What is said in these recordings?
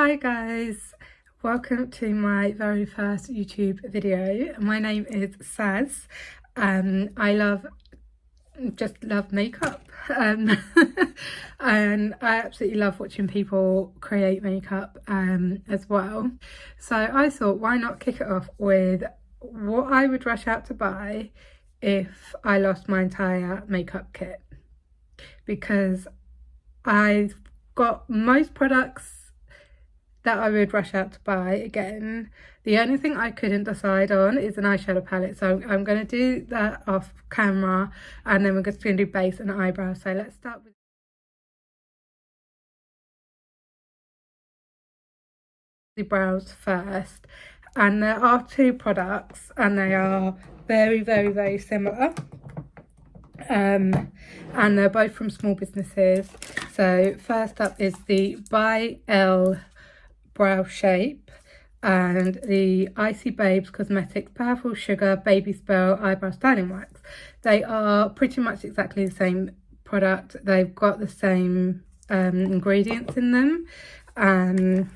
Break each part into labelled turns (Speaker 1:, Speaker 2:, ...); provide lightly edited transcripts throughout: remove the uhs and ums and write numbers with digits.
Speaker 1: Hi guys, welcome to my very first YouTube video. My name is Saz. I just love makeup, and I absolutely love watching people create makeup as well. So I thought, why not kick it off with what I would rush out to buy if I lost my entire makeup kit, because I've got most products that I would rush out to buy. Again, the only thing I couldn't decide on is an eyeshadow palette, so I'm going to do that off camera, and then we're just going to do base and eyebrow. So let's start with the brows first, and there are two products and they are very similar, and they're both from small businesses. So first up is the By L brow shape and the Icy Babes Cosmetics Powerful Sugar Baby Spell Eyebrow Styling Wax. They are pretty much exactly the same product. They've got the same ingredients in them, and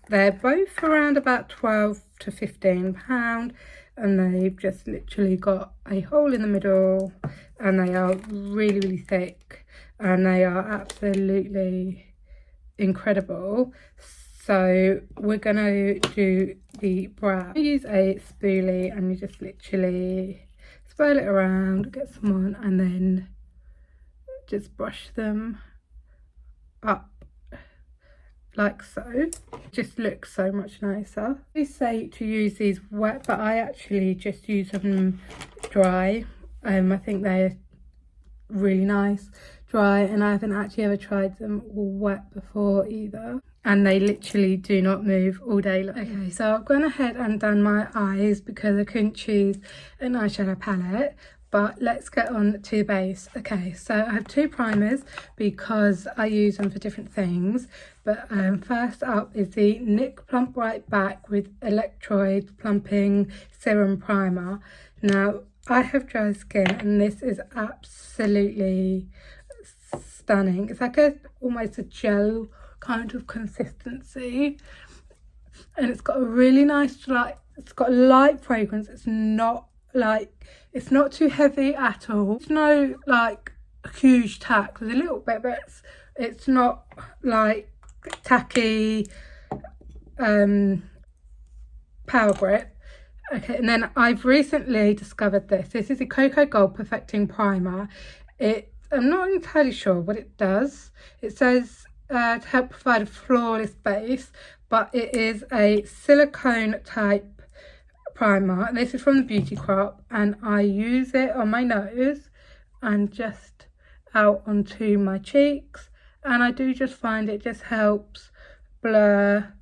Speaker 1: they're both around about £12 to £15, and they've just literally got a hole in the middle, and they are really thick, and they are absolutely incredible. So we're going to do the brow. I use a spoolie, and you just literally swirl it around, get some on, and then just brush them up like so. Just looks so much nicer. They say to use these wet, but I actually just use them dry. I think they're really nice dry, and I haven't actually ever tried them wet before either, and they literally do not move all day long. Okay, so I've gone ahead and done my eyes because I couldn't choose an eyeshadow palette, but let's get on to the base. Okay, so I have two primers because I use them for different things, but first up is the NYX Plump Right Back with Electroid Plumping Serum Primer. Now, I have dry skin, and this is absolutely stunning. It's like almost a gel kind of consistency, and it's got a really nice, it's got a light fragrance. It's not too heavy at all. It's no like huge tack. There's a little bit, but it's not like tacky power grip. Okay, and then I've recently discovered this. This is the Cocoa Gold Perfecting Primer. I'm not entirely sure what it does. It says to help provide a flawless base, but it is a silicone type primer. This is from the Beauty Crop, and I use it on my nose and just out onto my cheeks, and I do just find it just helps blur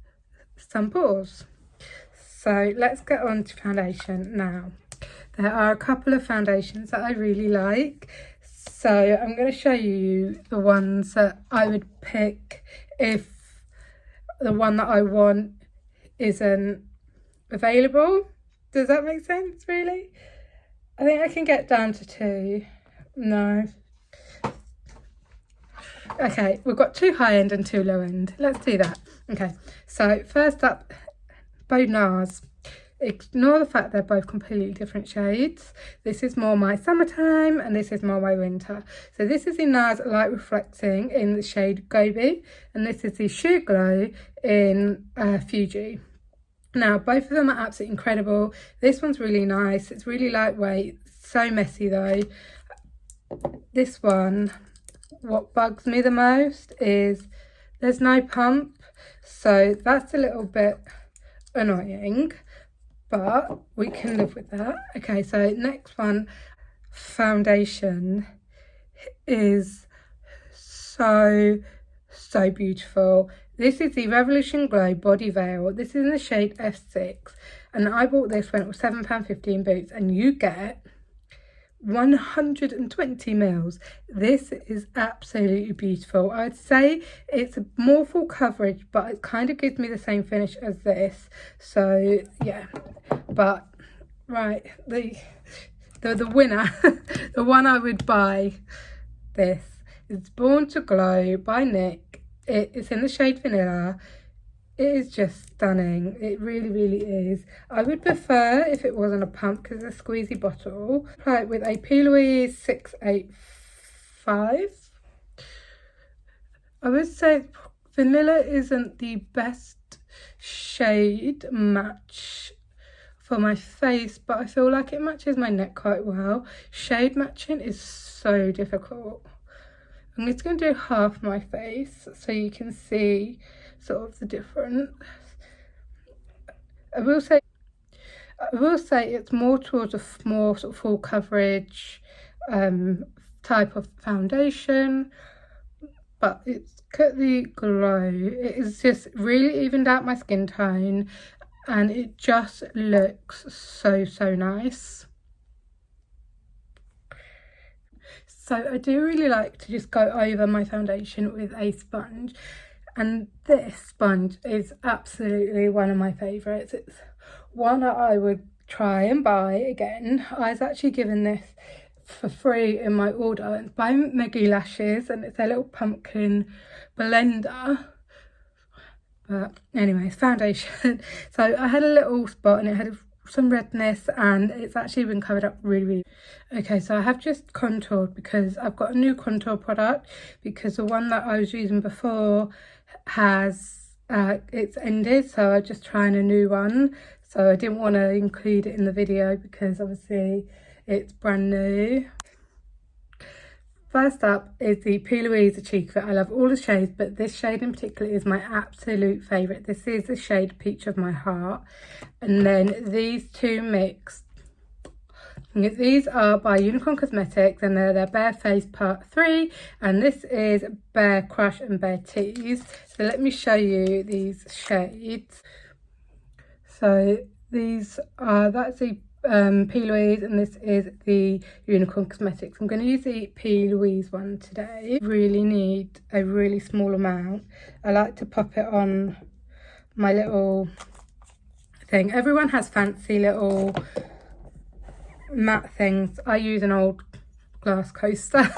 Speaker 1: some pores. So let's get on to foundation now. There are a couple of foundations that I really like, so I'm going to show you the ones that I would pick if the one that I want isn't available. Does that make sense, really? I think I can get down to two. No. Okay, we've got two high end and two low end. Let's do that. Okay, so first up, both NARS. Ignore the fact they're both completely different shades. This is more my summertime, and this is more my winter. So this is the NARS Light Reflecting in the shade Gobi, and this is the Sheer Glow in Fuji. Now, both of them are absolutely incredible. This one's really nice. It's really lightweight. So messy though. This one, what bugs me the most is there's no pump, so that's a little bit annoying, but we can live with that. Okay, so next one, foundation, is so beautiful. This is the Revolution Glow Body Veil. This is in the shade F6, and I bought this when it was £7.50 in Boots, and you get 120 mils. This is absolutely beautiful. I'd say it's more full coverage, but it kind of gives me the same finish as this. So yeah, but right, the winner, the one I would buy, this is Born to Glow by NYX. It's in the shade Vanilla. It is just stunning. It really, really is. I would prefer if it wasn't a pump because it's a squeezy bottle. Apply it with a P. Louise 685. I would say vanilla isn't the best shade match for my face, but I feel like it matches my neck quite well. Shade matching is so difficult. I'm just going to do half my face so you can see sort of the difference. I will say it's more towards a more sort of full coverage type of foundation, but it's got the glow. It is just really evened out my skin tone and it just looks so nice. So I do really like to just go over my foundation with a sponge, and this sponge is absolutely one of my favourites. It's one that I would try and buy again. I was actually given this for free in my order. It's by Meggy Lashes and it's a little pumpkin blender. But anyways, foundation. So I had a little spot and it had some redness and it's actually been covered up really. Okay, so I have just contoured because I've got a new contour product because the one that I was using before has it's ended, so I'm just trying a new one. So I didn't want to include it in the video because obviously it's brand new. First up is the P. Louise Cheek Fit. I love all the shades, but this shade in particular is my absolute favourite. This is the shade Peach of My Heart. And then these two mixed. These are by Unicorn Cosmetics and they're their Bare Face Part 3. And this is Bare Crush and Bare Tease. So let me show you these shades. So these are, that's the P. Louise and this is the Unicorn Cosmetics. I'm going to use the P. Louise one today. Really need a really small amount. I like to pop it on my little thing. Everyone has fancy little matte things. I use an old glass coaster.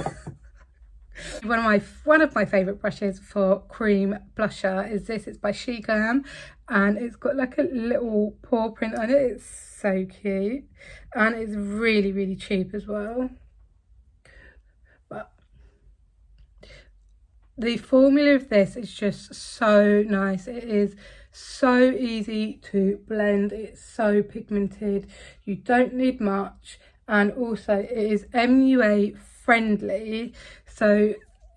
Speaker 1: One of my favourite brushes for cream blusher is this. It's by She Glam and it's got like a little paw print on it. It's so cute and it's really cheap as well. But the formula of this is just so nice. It is so easy to blend. It's so pigmented. You don't need much, and also it is MUA friendly. So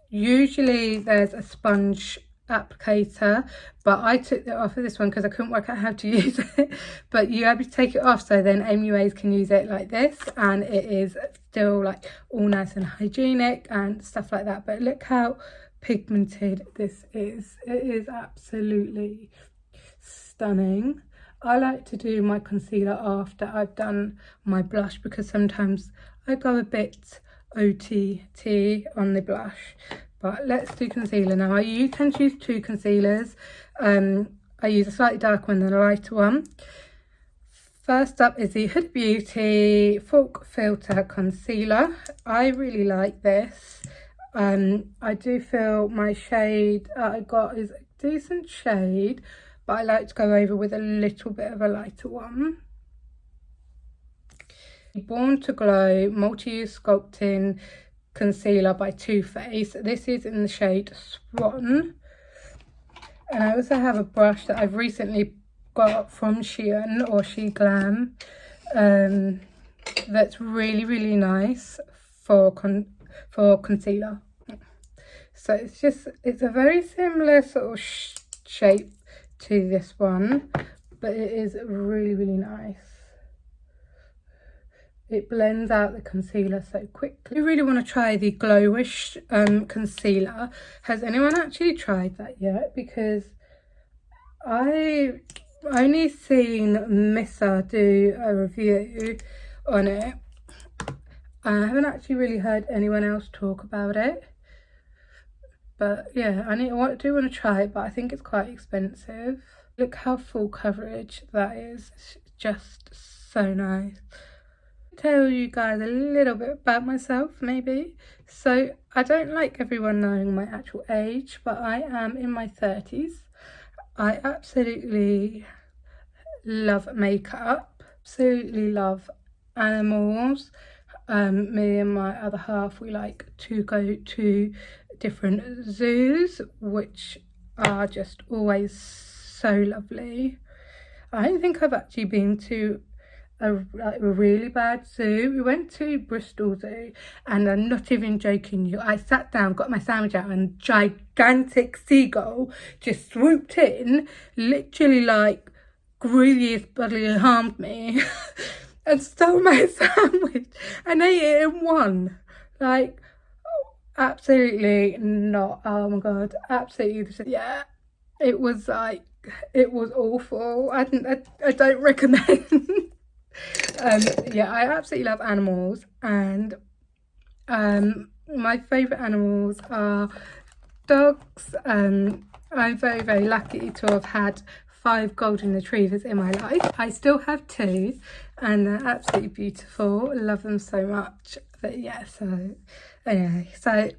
Speaker 1: usually there's a sponge applicator, but I took that off of this one because I couldn't work out how to use it. But you have to take it off so then MUAs can use it like this, and it is still like all nice and hygienic and stuff like that. But look how pigmented this is. It is absolutely stunning. I like to do my concealer after I've done my blush because sometimes I go a bit OTT on the blush. But let's do concealer now. You can choose two concealers. I use a slightly darker one than a lighter one. First up is the Huda Beauty Falk Filter Concealer. I really like this. I do feel my shade I got is a decent shade, but I like to go over with a little bit of a lighter one. Born to Glow Multi-Use Sculpting Concealer by Too Faced. This is in the shade Swan. And I also have a brush that I've recently got from Shein or She Glam. That's really nice for concealer. So it's a very similar sort of shape to this one, but it is really nice. It blends out the concealer so quickly. I really want to try the Glowish concealer. Has anyone actually tried that yet? Because I've only seen Missa do a review on it. I haven't actually really heard anyone else talk about it. But yeah, I do want to try it, but I think it's quite expensive. Look how full coverage that is. It's just so nice. Tell you guys a little bit about myself maybe. So I don't like everyone knowing my actual age, but I am in my 30s. I absolutely love makeup, absolutely love animals. Me and my other half, we like to go to different zoos, which are just always so lovely. I don't think I've actually been to a really bad zoo. We went to Bristol Zoo, and I'm not even joking you, I sat down, got my sandwich out, and gigantic seagull just swooped in, literally like grew bodily harmed me and stole my sandwich and ate it in one. Like, absolutely not. Oh my god, absolutely. Yeah, it was like, it was awful. I don't recommend. Yeah, I absolutely love animals, and my favourite animals are dogs. I'm very lucky to have had 5 golden retrievers in my life. I still have 2, and they're absolutely beautiful. Love them so much. But yeah, so anyway, so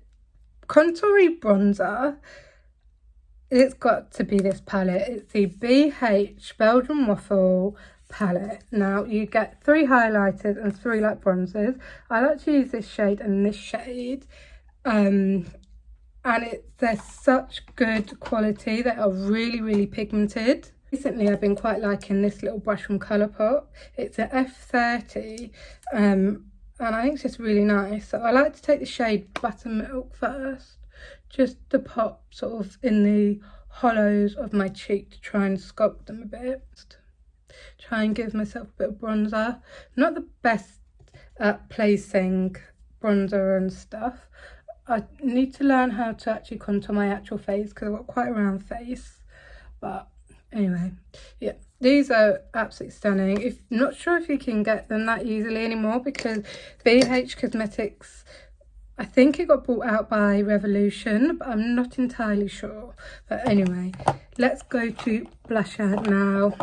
Speaker 1: contouring bronzer, it's got to be this palette. It's the BH Belgian Waffle palette. Now you get 3 highlighters and 3 light bronzers. I like to use this shade and this shade, and they're such good quality. They are really pigmented. Recently I've been quite liking this little brush from Colourpop. It's an F30, and I think it's just really nice. So I like to take the shade Buttermilk first, just to pop sort of in the hollows of my cheek to try and sculpt them a bit. Try and give myself a bit of bronzer. I'm not the best at placing bronzer and stuff. I need to learn how to actually contour my actual face because I've got quite a round face. But anyway, yeah, these are absolutely stunning. If not sure if you can get them that easily anymore, because BH Cosmetics, I think it got bought out by Revolution, but I'm not entirely sure. But anyway, let's go to blusher now.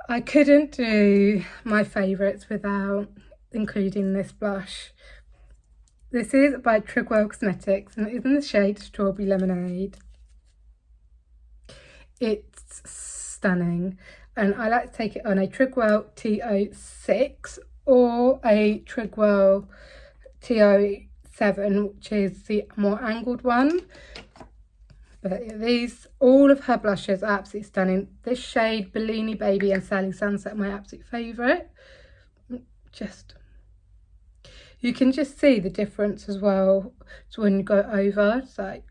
Speaker 1: I couldn't do my favourites without including this blush. This is by Trigwell Cosmetics, and it is in the shade Strawberry Lemonade. It's stunning, and I like to take it on a Trigwell T06 or a Trigwell T07, which is the more angled one. But these, all of her blushes are absolutely stunning. This shade, Bellini Baby and Sally Sunset, are my absolute favourite. You can just see the difference as well to when you go over. It's like,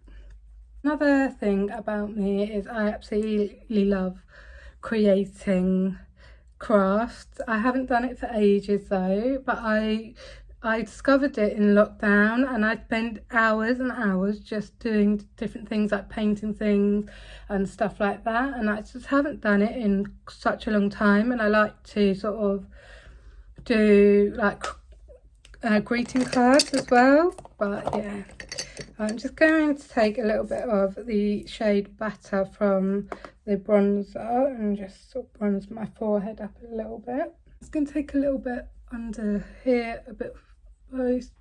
Speaker 1: another thing about me is I absolutely love creating crafts. I haven't done it for ages though, but I discovered it in lockdown, and I spent hours and hours just doing different things like painting things and stuff like that, and I just haven't done it in such a long time. And I like to sort of do like greeting cards as well. But yeah, I'm just going to take a little bit of the shade Batter from the bronzer and just sort of bronze my forehead up a little bit. I'm just going to take a little bit under here, a bit of both,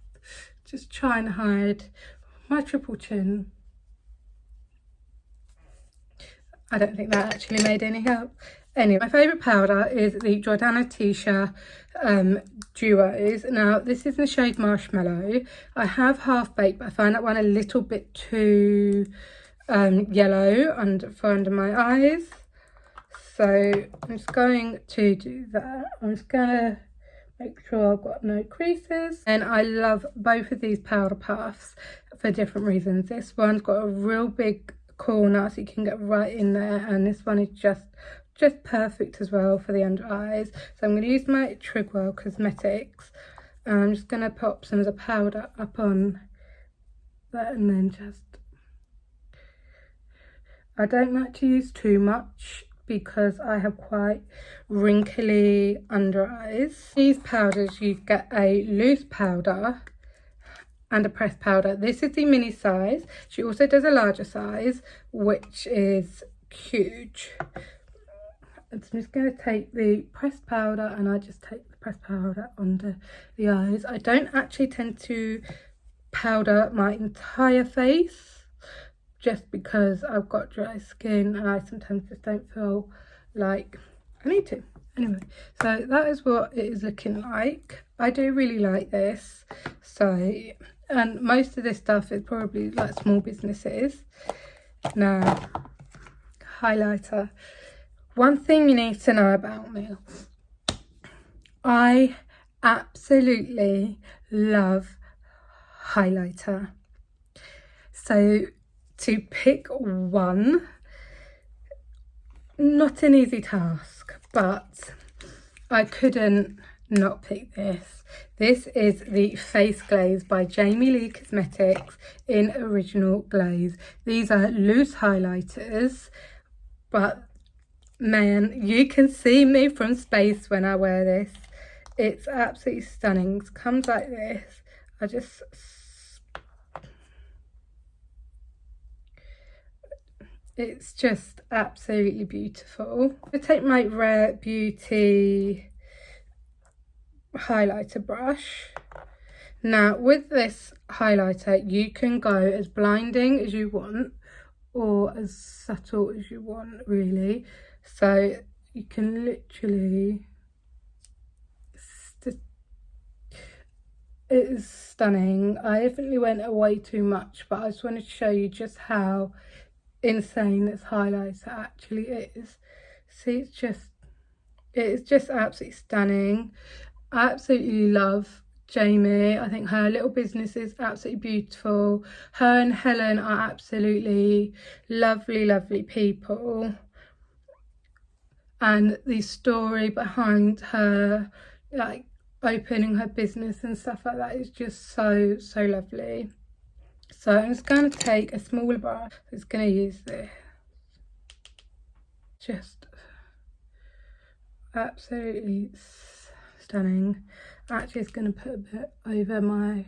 Speaker 1: just try and hide my triple chin. I don't think that actually made any help. Anyway, my favourite powder is the Jordana Tisha Duos. Now, this is the shade Marshmallow. I have Half Baked, but I find that one a little bit too yellow under my eyes. So I'm just going to do that. I'm just going to make sure I've got no creases. And I love both of these powder puffs for different reasons. This one's got a real big corner so you can get right in there, and this one is just perfect as well for the under eyes. So I'm going to use my Trigwell Cosmetics, and I'm just going to pop some of the powder up on that, and then just, I don't like to use too much because I have quite wrinkly under eyes. These powders, you get a loose powder and a pressed powder. This is the mini size. She also does a larger size, which is huge. And so I'm just going to take the pressed powder, and I just take the pressed powder under the eyes. I don't actually tend to powder my entire face, just because I've got dry skin and I sometimes just don't feel like I need to. Anyway, so that is what it is looking like. I do really like this. So, and most of this stuff is probably like small businesses. Now, highlighter. One thing you need to know about me, I absolutely love highlighter. So to pick one, not an easy task, but I couldn't not pick this. This is the Face Glaze by Jamie Lee Cosmetics in Original Glaze. These are loose highlighters, but man, you can see me from space when I wear this. It's absolutely stunning. It comes like this. It's just absolutely beautiful. I take my Rare Beauty highlighter brush. Now with this highlighter you can go as blinding as you want or as subtle as you want, really. So you can literally, it is stunning. I definitely went away too much, but I just wanted to show you just how insane this highlighter actually is. See, it is just absolutely stunning. I absolutely love Jamie. I think her little business is absolutely beautiful. Her and Helen are absolutely lovely people, and the story behind her like opening her business and stuff like that is just so lovely. So I'm just going to take a smaller brush. I'm just going to use this. Just absolutely stunning. Actually, it's going to put a bit over my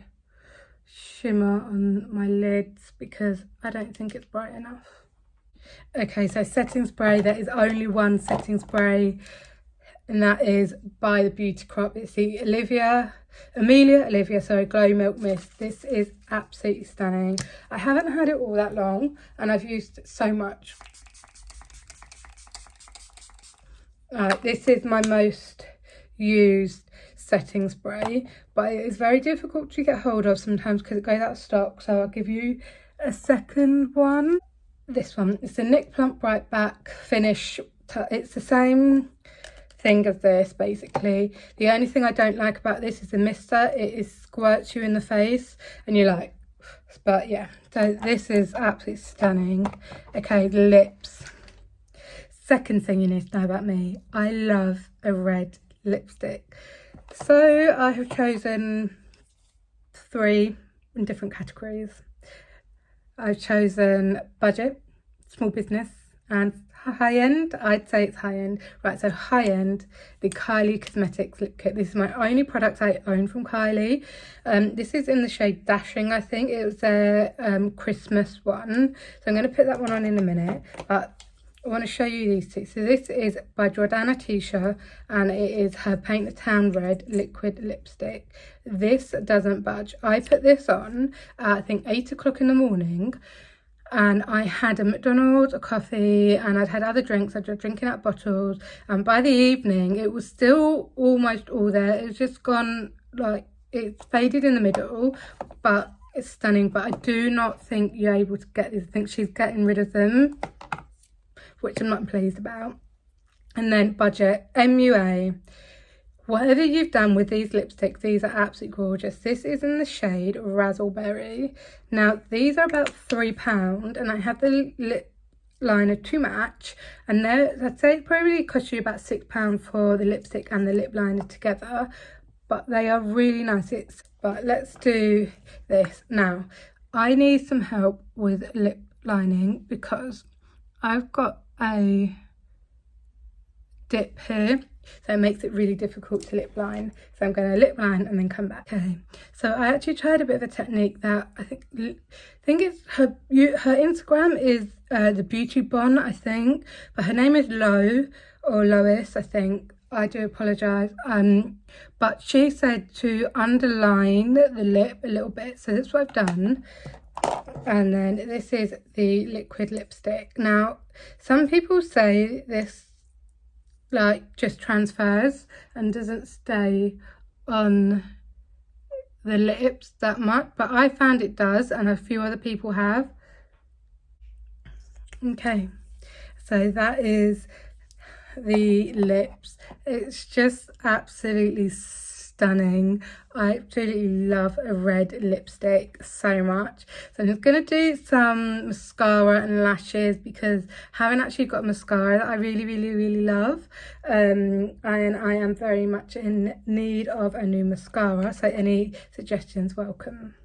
Speaker 1: shimmer on my lids because I don't think it's bright enough. Okay, so setting spray. There is only one setting spray, and that is by the Beauty Crop. It's the Amelia Olivia Glow Milk Mist. This is absolutely stunning. I haven't had it all that long and I've used it so much. This is my most used setting spray, but it is very difficult to get hold of sometimes because it goes out of stock, so I'll give you a second one. This one, it's a Nick Plump Bright Back Finish. It's the same thing as this basically. The only thing I don't like about this is the mister. It squirts you in the face and you're like, but yeah, so this is absolutely stunning. Okay, lips. Second thing you need to know about me, I love a red lipstick. So I have chosen 3 in different categories. I've chosen budget, small business, and high end. I'd say it's high end. Right, so high end, the Kylie Cosmetics lip kit. This is my only product I own from Kylie. This is in the shade Dashing, I think. It was their Christmas one. So I'm going to put that one on in a minute. But I want to show you these two. So this is by Jordana Tisha, and it is her Paint the Town Red liquid lipstick. This doesn't budge. I put this on at I think 8 o'clock in the morning, and I had a McDonald's, a coffee, and I'd had other drinks. I was drinking out bottles, and by the evening it was still almost all there. It's just gone, like, it's faded in the middle, but it's stunning. But I do not think you're able to get these. I think she's getting rid of them, which I'm not pleased about. And then budget, MUA. Whatever you've done with these lipsticks, these are absolutely gorgeous. This is in the shade Razzleberry. Now, these are about £3, and I have the lip liner to match. And I'd say it probably cost you about £6 for the lipstick and the lip liner together. But they are really nice. But let's do this. Now, I need some help with lip lining because I've got a dip here, so it makes it really difficult to lip line. So I'm going to lip line and then come back. Okay, so I actually tried a bit of a technique that I think it's her Instagram is the Beauty Bon, I think, but her name is Lois, I think. I do apologise, but she said to underline the lip a little bit, so that's what I've done. And then this is the liquid lipstick. Now, some people say this like just transfers and doesn't stay on the lips that much, but I found it does, and a few other people have. Okay, so that is the lips. It's just absolutely stunning. I absolutely love a red lipstick so much. So I'm just going to do some mascara and lashes, because I haven't actually got mascara that I really love, and I am very much in need of a new mascara, so any suggestions welcome.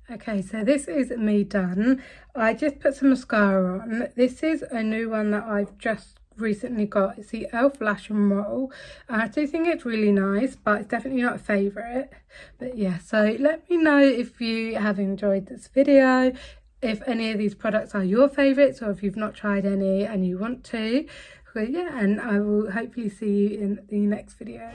Speaker 1: Okay, so this is me done. I just put some mascara on. This is a new one that I've just recently got. It's the e.l.f. Lash and Roll. I do think it's really nice, but it's definitely not a favourite. But yeah, so let me know if you have enjoyed this video, if any of these products are your favourites, or if you've not tried any and you want to. So yeah, and I will hopefully see you in the next video.